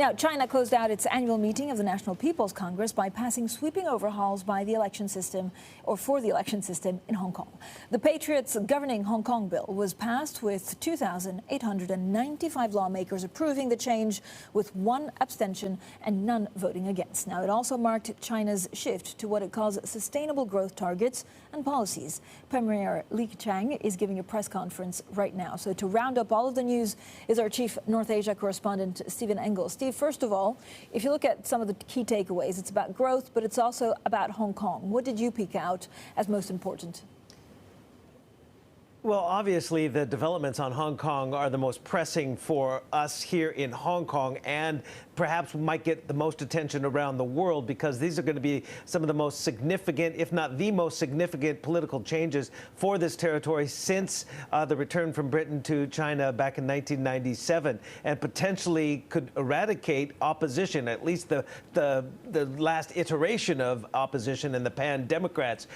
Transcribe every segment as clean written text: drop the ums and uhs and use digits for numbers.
Now, China closed out its annual meeting of the National People's Congress by passing sweeping overhauls by the election system, or for the election system in Hong Kong. The Patriots governing Hong Kong bill was passed with 2,895 lawmakers approving the change, with one abstention and none voting against. Now, it also marked China's shift to what it calls sustainable growth targets and policies. Premier Li Keqiang is giving a press conference right now. So to round up all of the news is our chief North Asia correspondent, Stephen Engle. Steve, first of all, if you look at some of the key takeaways, it's about growth, but it's also about Hong Kong. What did you pick out as most important? Well, obviously, the developments on Hong Kong are the most pressing for us here in Hong Kong, and perhaps might get the most attention around the world, because these are going to be some of the most significant, if not the most significant, political changes for this territory since the return from Britain to China back in 1997, and potentially could eradicate opposition, at least the last iteration of opposition and the pan-Democrats.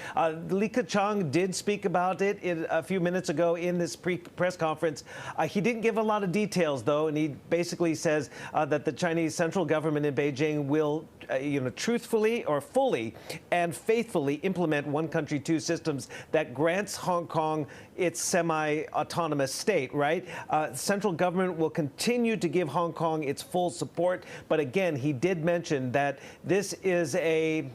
Li Keqiang did speak about it a few minutes ago in this press conference. He didn't give a lot of details, though, and he basically says that the Chinese central government in Beijing will, truthfully or fully and faithfully implement one country, two systems that grants Hong Kong its semi-autonomous state, right? Central government will continue to give Hong Kong its full support. But again, he did mention that this is a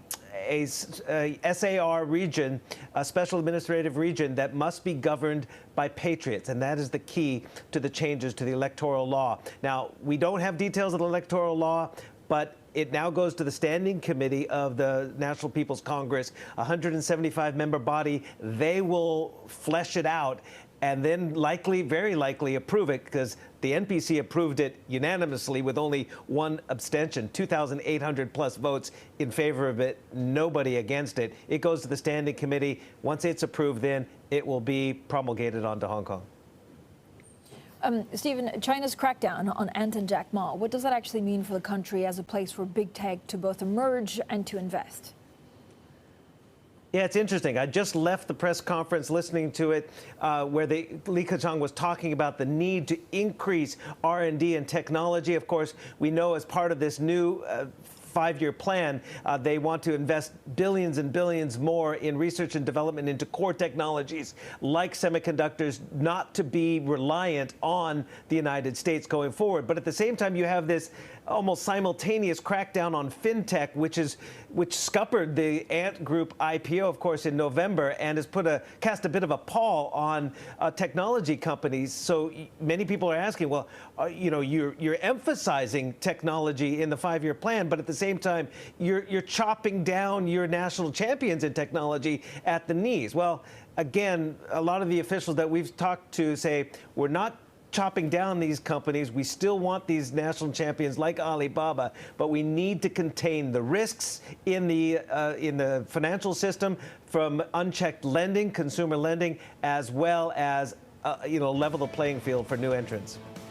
SAR region, a special administrative region, that must be governed by patriots, and that is the key to the changes to the electoral law. Now, we don't have details of the electoral law, but it now goes to the Standing Committee of the National People's Congress, a 175-member body. They will flesh it out and then very likely approve it, because the NPC approved it unanimously with only one abstention, 2,800 plus votes in favor of it, nobody against it. It goes to the Standing Committee. Once it's approved, then it will be promulgated onto Hong Kong. Stephen, China's crackdown on Ant and Jack Ma, what does that actually mean for the country as a place for big tech to both emerge and to invest? Yeah, it's interesting. I just left the press conference listening to it, where Li Keqiang was talking about the need to increase R&D and technology. Of course, we know as part of this new five-year plan, they want to invest billions and billions more in research and development into core technologies like semiconductors, not to be reliant on the United States going forward. But at the same time, you have this almost simultaneous crackdown on fintech, which scuppered the Ant Group IPO, of course, in November, and has cast a bit of a pall on technology companies. So many people are asking, well, you're emphasizing technology in the five-year plan, but at the same time, you're chopping down your national champions in technology at the knees. Well, again, a lot of the officials that we've talked to say we're not chopping down these companies. We still want these national champions like Alibaba, but we need to contain the risks in the financial system from unchecked lending, consumer lending, as well as level the playing field for new entrants.